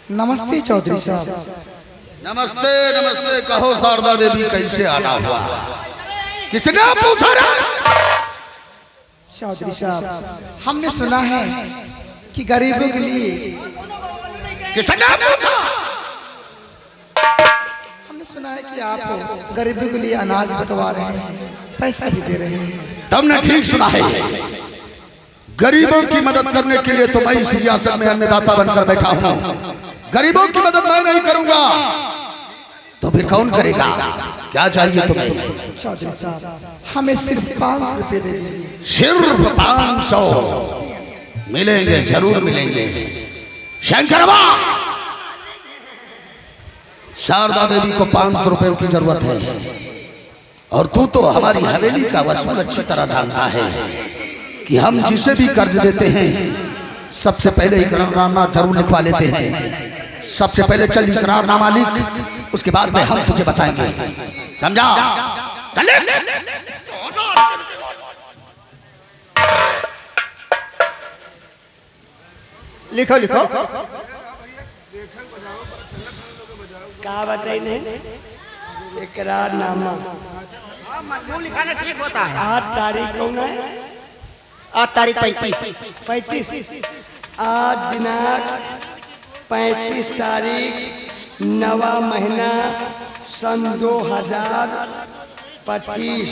नमस्ते चौधरी साहब। नमस्ते नमस्ते। कहो शारदा देवी कैसे आना हुआ? किसने पूछा? चौधरी साहब, हमने सुना है कि गरीबों के लिए। किसने पूछा? हमने सुना है कि आप गरीबों के लिए अनाज बंटवा रहे हैं, पैसा भी दे रहे हैं। तुमने ठीक सुना है। गरीबों की मदद करने के लिए तो मैं इस रियासत में अन्नदाता बनकर बैठा हूँ। गरीबों की मदद मैं नहीं करूंगा तो फिर कौन करेगा? क्या चाहिए तुम्हें? चौधरी साहब, हमें सिर्फ 500 रुपये दे दीजिए। सिर्फ 500? मिलेंगे, जरूर मिलेंगे। शंकरवा, शारदा देवी को 500 रुपए की जरूरत है और तू तो हमारी हवेली का वसूल अच्छी तरह जानता है कि हम जिसे भी कर्ज देते हैं सबसे पहले इकरारनामा जरूर लिखवा लेते हैं। सबसे पहले चल इकरारनामा लिख, उसके बाद में हम तुझे बताएंगे। समझा? लिखो लिखो। क्या बताई नहीं? इकरारनामा लिखाना ठीक होता है। 8 तारीख कौन है? 8 तारीख 35। आज दिनांक 35 तारीख 9वां महीना सन 2025।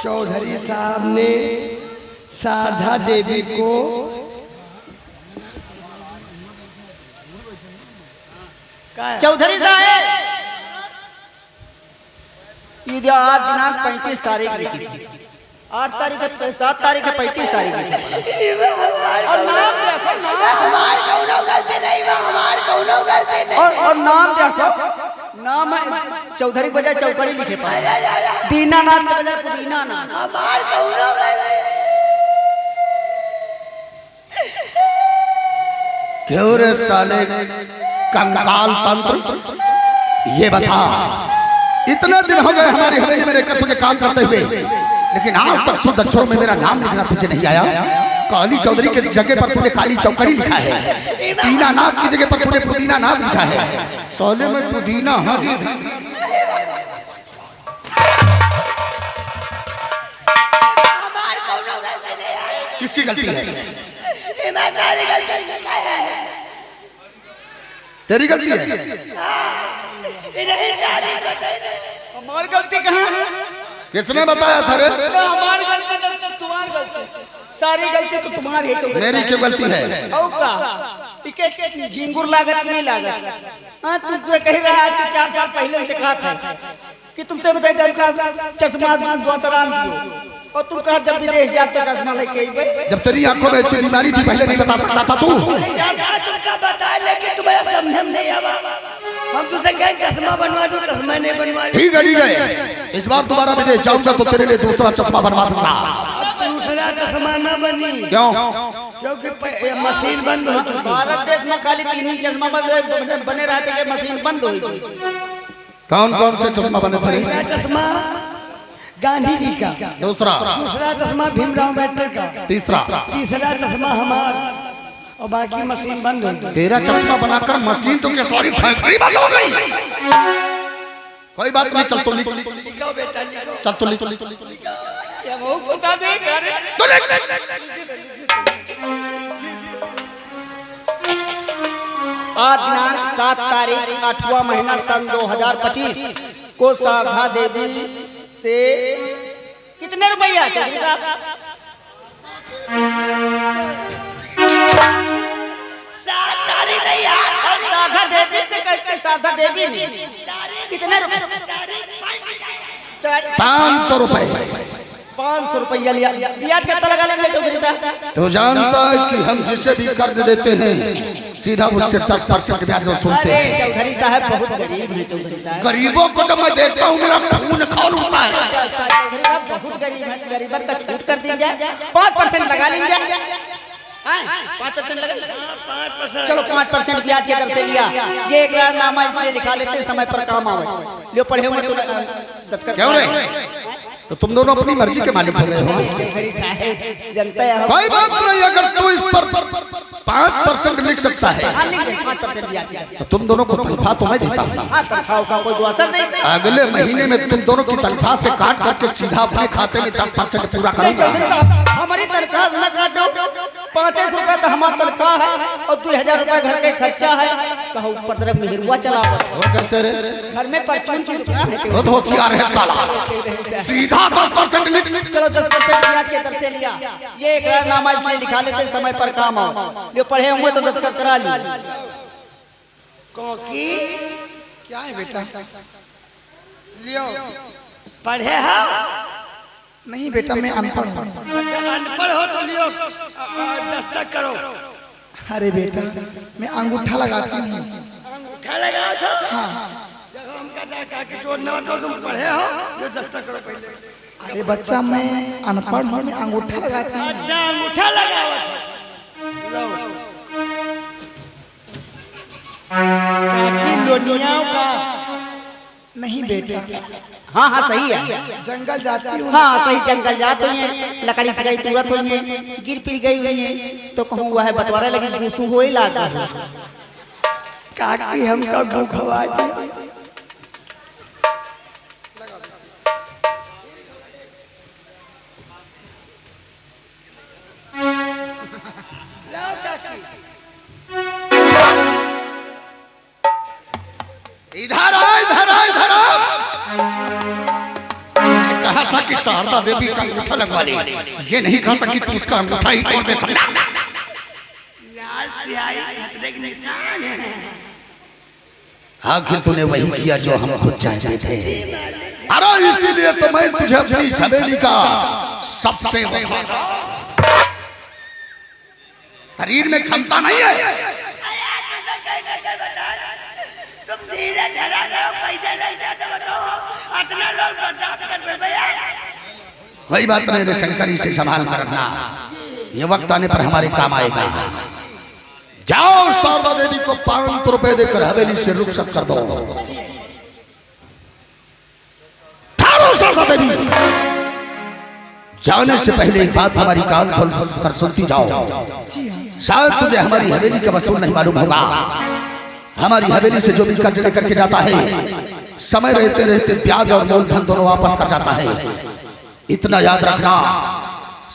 चौधरी साहब ने शारदा देवी को चौधरी साहब ये आज दिनांक 35 तारीख लिखी थी। 8 तारीख 7 तारीख 35 तारीख और नाम देखो, और नाम देखो, नाम है चौधरी बजाय चौकड़ी लिखे पाए। दीनानाथ के बजाय पुदीनानाथ। क्यों रे साले कंकाल तंत्र, ये बता, इतने दिन हो गए हमारी हवेली में रहकर तुझे काम करते हुए, लेकिन आज तक शुद्ध अक्षरों में मेरा नाम लिखना तुझे नहीं आया। काली चौधरी की जगह पर तूने काली चौकड़ी लिखा है, दीनानाथ की जगह पर तूने पुदीनानाथ लिखा है। साले में पुदीना हरी। किसकी गलती है? तेरी गलती है? हमारी गलती कहाँ है? किसने बताया था रे? हमारी गलती तो तुम्हारी गलती, सारी गलती तो तुम्हारी है चौधरी। मेरी क्या गलती है? और का झिंगुर लागत नहीं लागत? हाँ, तुमसे कह रहा है कि 4 साल पहले से कहा था कि तुमसे बताए चश्मा दोतरान दियो, और तुम कहा जब विदेश जाओ तो चश्मा लेके आइए। जब तेरी आंखों में ऐसी बीमारी थी पहले नहीं बता सकता था तू? तुमका बता लेकिन तुम्हें समझ में नहीं आवा। हम तुमसे कहें चश्मा बनवा दो, चश्मा नहीं बनवा। ठीक है ठीक है, इस बार दोबारा विदेश जाऊंगा तो तेरे लिए दूसरा चश्मा बनवा दूंगा। दूसरा चश्मा न बनी। क्यों? क्योंकि मशीन बंद हो चुकी। भारत देश में खाली 3 ही चश्मा बने रहते कि मशीन बंद हुई। कौन कौन से चश्मा बने थे? पहला चश्मा गांधी जी का, दूसरा चश्मा भीमराव अम्बेडकर का, तीसरा चश्मा हमारा, और बाकी मशीन बंद हो गई। तेरा चश्मा बनाकर मशीन तुमने सॉरी फैक्ट्री बंद हो गई। कोई बात नहीं, चल तो लिख। लिखो बेटा लिखो। चल तो लिख। आज दिनांक 7 तारीख 8वां महीना सन 2025 को शारदा देवी से कितने रुपया चौधरी साहब? शारदा देवी से कहते शारदा देवी ने कितने रुपए? 500 रुपए। 500 रुपया लिया। ब्याज कितना लगा लेंगे चौधरी साहब? तो जानता है कि हम जिसे भी कर्ज देते हैं सीधा उससे 10% ब्याज वसूलते अरे हैं। चौधरी साहब बहुत गरीब है चौधरी साहब। गरीबों को जब मैं देखता हूँ मेरा खून खौल उठता है। चौधरी साहब बहुत गरीब है, गरीबन का छूट कर दीजिए, 5% लगा लीजिए। 5% लगा, चलो 5% ब्याज की दर से लिया। ये इकरारनामा इसलिए लिखा लेते समय पर काम आवे। लियो पढ़े हुए तो दस्तखत। क्यों रे? तो तुम दोनों अपनी मर्जी के मालिक हो गए हो। चौधरी साहब जनता है कोई बात नहीं, अगर तू इस पर 5% लिख सकता है 5% ब्याज दिया। तो तुम दोनों को तनख्वाह तो मैं देता हूँ। हाँ तनख्वाह का कोई असर नहीं। अगले महीने में तुम दोनों की तनख्वाह से काट करके सीधा अपने खाते में 10% पूरा नहीं चौधरी करूंगा। साहब हमारी तनख्वाह न काटो, 500 रुपए तो हमारी तनख्वाह है और 2000 रुपए घर के खर्चा है। कहो ऊपर तरफ मेहरुआ चला वो कैसे रे? घर में परचून की दुकान है। बहुत होशियार है साला, सीधा 10% लिख। चलो 10% ब्याज के दर से लिया। ये इकरारनामा इसलिए लिखा लेते समय पर काम आओ, जो पढ़े होंगे तो दस्तखत करा ली। कोकी क्या है बेटा? लियो पढ़े हो? नहीं बेटा, मैं अनपढ़ हूँ। अच्छा अनपढ़ हो तो लियो दस्तखत करो। अरे बेटा, मैं अंगूठा लगाती हूँ। अंगूठा लगाओ तो जब हम कहता कि छोड़ना हो तो तुम पढ़े हो, जो दस्तखत करो पहले। अरे बच्चा, मैं अनपढ़ हूँ, मैं अंगूठा लगाती हूँ। अच्छा अंगूठा लगाओ। लो काकी लोनियाओं का नहीं बेटा, हाँ हाँ सही है। जंगल जाती हूँ। हाँ सही जंगल जात हुई है, लकड़ी सकड़ी तुरंत हुई है, गिर पिर गई हुई है तो कहूँ वह बंटवारा लगी घूसू हो ही लाता है। काकी हमका भूखवा दिया। इधर आ, इधर आ, इधर आ। मैं कहा था कि शारदा देवी का अंगूठा लगवा ले, ये नहीं कहा था कि तू उसका अंगूठा ही तोड़ दे। समझा? लाल सियाही खतरे के निशान है। आखिर तूने वही किया जो हम खुद चाहते थे। अरे इसीलिए तो मैं तुझे अपनी हवेली का सबसे शरीर में क्षमता नहीं है। तुम धीरे धीरे करो, पैसे नहीं देते बताओ, इतना लोग बर्दाश्त कर पाए यार। वही बात मेरे शंकरी से संभाल कर रखना, ये वक्त आने पर हमारे काम आएगा। जाओ शारदा देवी को 500 रुपए देकर हवेली से रुखसत कर दो। ठहरो शारदा देवी, जाने से पहले एक बात हमारी कान खोल कर सुनती जाओ। शायद तुझे हमारी हवेली का वसूल नहीं मालूम होगा। हमारी हवेली से जो भी कर्ज लेकर के जाता है, समय रहते रहते ब्याज और मूलधन दोनों वापस कर जाता है। इतना याद रखना,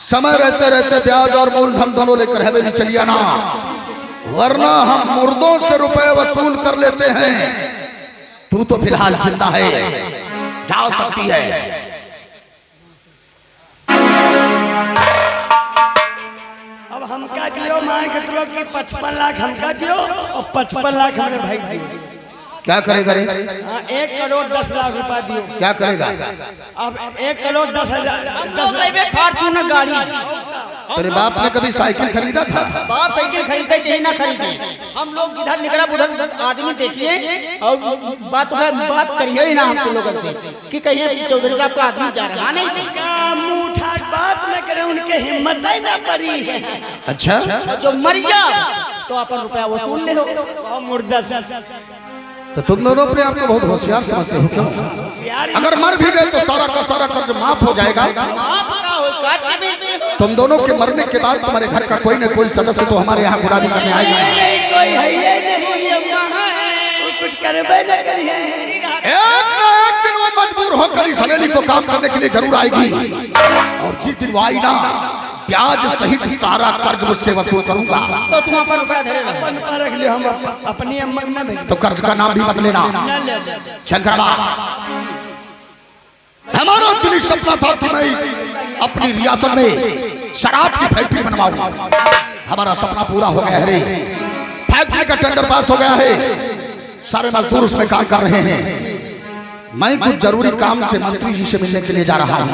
समय रहते रहते ब्याज और मूलधन दोनों लेकर हवेली चली आना, वरना हम मुर्दों से रुपए वसूल कर लेते हैं। तू तो फिलहाल जिंदा है, जा सकती है। अब हमका दियो, मान के तुम कि 55 लाख हमका दियो और 55 लाख हमें भाई दियो। क्या करेगा रे? हाँ 1 करोड़ 10 लाख रुपया दियो। क्या करेगा? अब 1 करोड़ 10 लेबे फॉर्च्यूनर गाड़ी। तेरे बाप ने कभी साइकिल खरीदा था? बाप साइकिल खरीदे चाहे ना खरीदे, हम लोग इधर निकला उधर आदमी देखिए और बात करिए ही ना हमसे लोगों से कि कहीं चौधरी साहब का आदमी जा रहा नहीं। का मुंह उठा बात न करे, उनके हिम्मत ही ना पड़ी है। अच्छा, जो मरिया तो अपन रुपया वसूल ले हो और मुर्दा तो तुम दोनों अपने आप को बहुत होशियार समझते हो क्यों? यार अगर मर भी गए तो सारा का सारा कर्ज माफ हो जाएगा। तुम दोनों के मरने के बाद तुम्हारे घर का कोई न कोई सदस्य तो हमारे यहाँ गुलामी करने आएगा। कोई है ये नहीं, हम कहाँ हैं? कुछ करबे न करिए। एक न एक दिन वो मजबूर होकर इस हवेली को काम करने के लिए जरूर आएगी, और जिस दिन वो आई ना, ब्याज सहित सारा कर्ज मुझसे वसूल करूंगा। तो तुम अपन रुपया धरे लो। अपन पर रख लियो, हम अपनी अम्मा न भेज। तो कर्ज का नाम भी मत लेना। शंकरबा, हमारा दिली सपना था कि मैं अपनी रियासत में शराब की फैक्ट्री बनवाऊं। हमारा सपना पूरा हो गया है रे। फैक्ट्री का टेंडर पास हो गया है, सारे मजदूर उसमें काम कर रहे हैं। मैं कुछ जरूरी काम से मंत्री जी से मिलने के लिए जा रहा हूँ,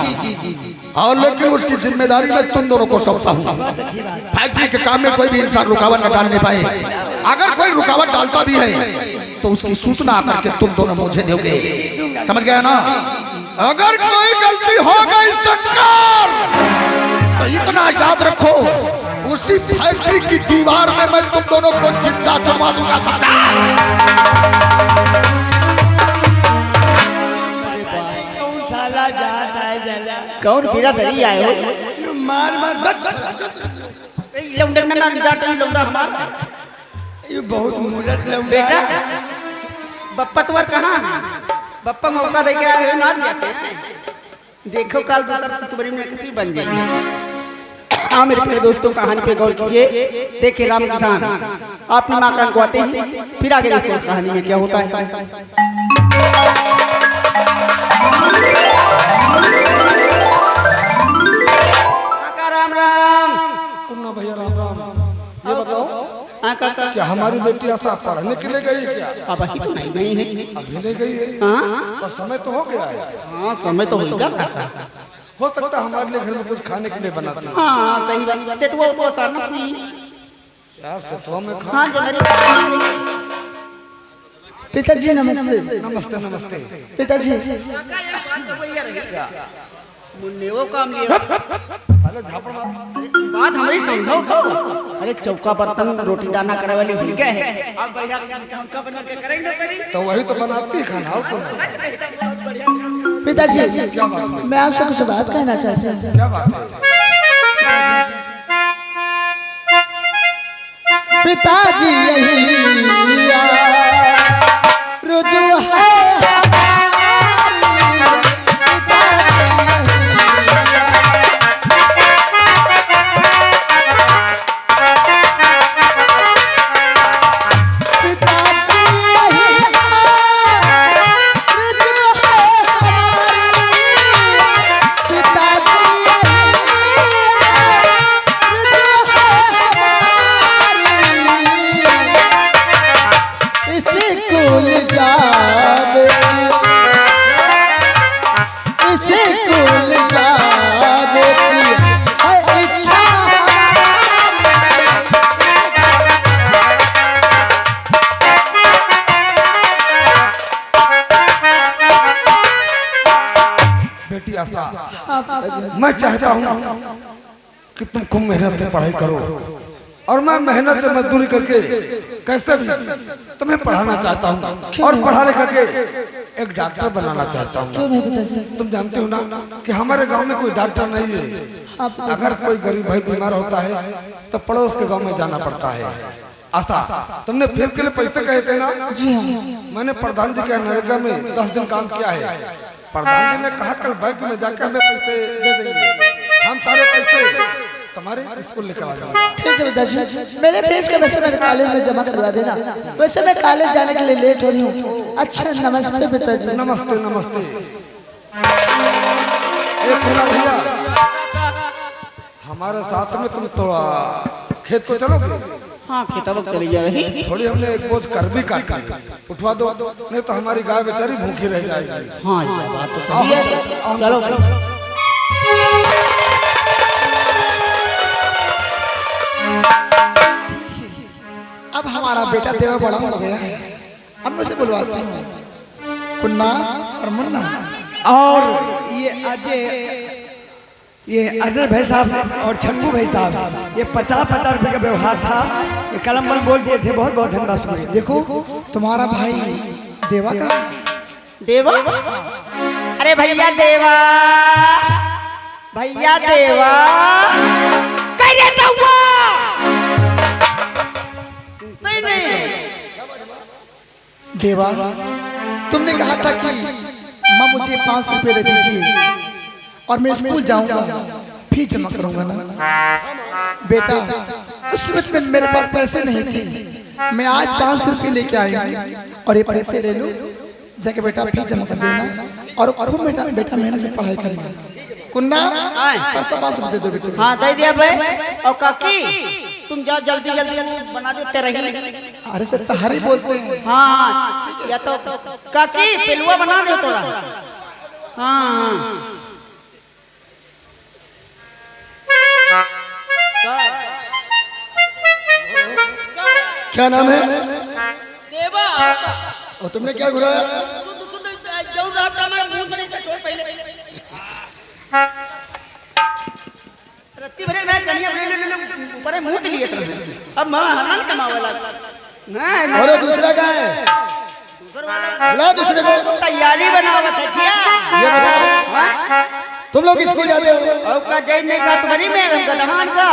और लेकिन उसकी जिम्मेदारी मैं तुम दोनों को सौंपता हूँ। फैक्ट्री के काम में कोई भी इंसान रुकावट न डालने पाए। अगर कोई रुकावट डालता भी है तो उसकी सूचना आकर के तुम दोनों मुझे दोगे। समझ गया ना? अगर कोई गलती हो गई सरकार, तो इतना याद रखो, उसी फैक्ट्री की दीवार में मैं तुम दोनों को जिंदा चुनवा दूंगा। कौन साला चला जाता है जला कौन बिरादरी आए हो? यू मार मार लौंडे ना जाते लौंडा मार। यू बहुत मुरत लौंडा बेटा बप्पा तुम्हार कहाँ है? बप्पा मौका दे के आए हो ना जाते हैं। देखो कल दूसरा तुम्हारी में बन जाएगी। हाँ मेरे प्रिय दोस्तों, कहानी पे गौर कीजिए। देखिए राम किसान अपनी माँ का गुआते हैं, फिर आगे देखो कहानी में क्या होता है। काका राम राम। कुन्ना भैया राम राम। ये बताओ हाँ काका, क्या हमारी बेटी ऐसा पढ़ने के लिए गई क्या? अब ही तो नहीं गई है। अभी नहीं गई है? हाँ पर समय तो हो गया है। हाँ समय तो होगा काका। हो सकता है हमारे लिए घर में कुछ खाने के लिए बनाते हैं। हाँ सही बात से तो आसान नहीं। यार सतुआ में खा। हाँ जनवरी। पिताजी नमस्ते। नमस्ते नमस्ते। पिताजी मुन्ने वो काम लिया बात हमारी समझो तो। अरे चौका बर्तन रोटी दाना करे वाली भूल गए है। अब बढ़िया हमका बना के करेंगे करी। तो वही तो बनाती है खाना और तो पिताजी क्या बात है? मैं आपसे कुछ बात कहना चाहता हूँ। क्या बात है? पिताजी यही रुजू है मैं चाहता हूँ कि तुम खूब मेहनत से पढ़ाई करो और मैं मेहनत से मजदूरी करके कैसे भी तुम्हें पढ़ाना चाहता हूँ और पढ़ा लिखा के एक डॉक्टर बनाना चाहता हूँ। तुम जानते हो ना कि हमारे गांव में कोई डॉक्टर नहीं है। अगर कोई गरीब भाई बीमार होता है तो पड़ोस के गांव में जाना पड़ता है। आशा तुमने फीस के लिए पैसे कहे थे ना? जी हाँ। मैंने प्रधान जी के नरेगा में 10 दिन काम किया है। प्रधान जी ने कहा कल बैंक में जाकर हमें पैसे दे देंगे। हम सारे पैसे तुम्हारे स्कूल लेकर आ जाएंगे। ठीक है पिताजी, मेरे फीस का पैसे मेरे कॉलेज में जमा करवा देना। वैसे मैं कॉलेज जाने के लिए लेट हो रही हूँ। अच्छा नमस्ते पिताजी। नमस्ते नमस्ते। एक भैया हमारे साथ में तुम तो खेत को चलोगे? हाँ खेतों में चली जा रही। थोड़ी हमने एक बोझ कर भी काटा उठवा दो, नहीं तो हमारी गाय बेचारी भूखी रह जाएगी। हाँ ये बात तो सही है। चलो अब हमारा बेटा देवा बड़ा हो गया है। अब मुझे बुलवाती हूँ कुन्ना और मुन्ना। और ये अजय भाई साहब और छंगू भाई साहब, ये 50-50 रुपए का व्यवहार था। ये कलम बल बोल दिए थे। बहुत बहुत धन्यवाद। शुक्रिया। देखो तुम्हारा भाई देवा का। देवा, अरे भैया देवा, भैया देवा कैसे तो हुआ? सुनते नहीं। देवा तुमने कहा था कि माँ मुझे 5 रुपए दे दीजिए और मैं स्कूल जाऊंगा, फीस जमा करूंगा ना। बेटा उस वक्त में मेरे पास पैसे नहीं थे। मैं आज 500 रुपये लेके आई हूँ और ये पैसे ले लो, जाके बेटा फीस जमा कर देना और खूब बेटा मेहनत से पढ़ाई करना। कुन्ना पैसा 500 रुपये दे दो बेटा। हाँ दे दिया भाई। और काकी तुम जाओ जल्दी जल्दी बना देते रही। अरे सर तहारी बोलते हैं। हाँ हाँ या तो काकी पिलुआ बना दे तोरा। हाँ हाँ क्या नाम है? देवा। और तुमने क्या घुराया? जाऊँ ना अपना हमारा मुंह बने का छोड़ पहले। रत्ती भरे मैं कन्या ले ऊपर मुंह के लिए कर। अब मां हरान कमावेला नहीं। और दूसरा क्या है? दूसरा वाला बुला दूसरे को। तैयारी बनावत है छिया। ये बताओ तुम लोग स्कूल जाते हो? और का जय नहीं का तुम्हारी मैडम का दमान का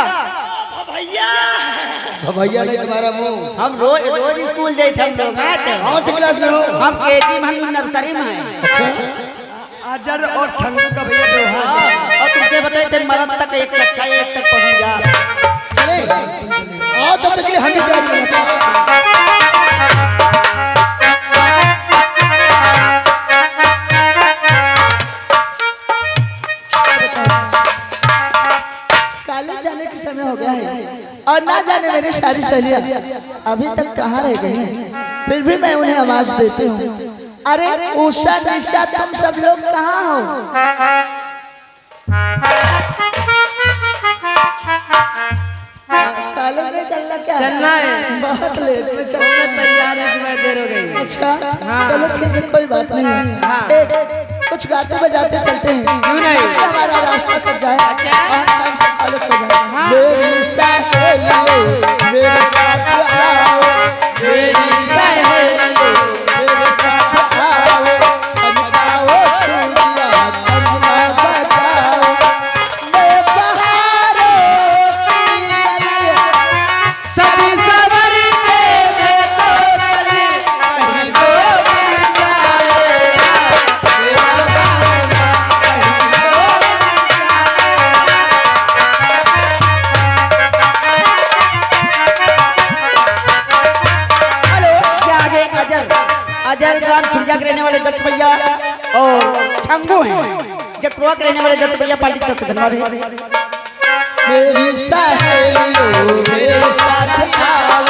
भैया ने तुम्हारा मुंह। हम रोज रोज स्कूल जाते हम लोग आते कौन सी क्लास में हो? हम केजी में हम नर्सरी में हैं। अच्छा, अजर और छंगू का भैया व्यवहार और तुमसे बताए थे मरद तक एक अच्छा एक तक पहुंच जा। चले आओ तब तक के लिए हम भी तैयारी करते हैं। कॉलेज जाने का समय हो गया है और ना जाने मेरी सारी सहेलियां अभी तक कहाँ रह गई हैं। फिर भी मैं उन्हें आवाज देती हूँ, अरे उषा निशा तुम सब लोग कहाँ हो? कॉलेज में चलना क्या? चलना है। बहुत लेट में चलना तैयार है, इसमें देर हो गई। अच्छा हाँ। चलो ठीक है, कोई बात नहीं है। हाँ। एक कुछ गाते बजाते चलते हैं, क्यों नहीं? हमारा रास्ता कट जाए अच्छा। और टाइम से कॉलेज पहुंच जाए। हाँ। मेरी सहेलियों मेरे साथ आओ, मेरी सहेलियों मेरे साथ आओ, तमकाओ चूड़ियां तमना बजाओ, मैं बहारों की गलियां सजी सवरी पे मैं तो चली, कहीं तो मिल जाएगा तेरा गाना, कहीं हेलो, क्या आगे अजर अजर ग्राम सुरजा के रहने वाले दत्त भैया और छंगू हैं। जकरुआ के रहने वाले दत्त भैया पार्टी तक धन्यवाद है। मेरी सहेलियों मेरे साथ आओ,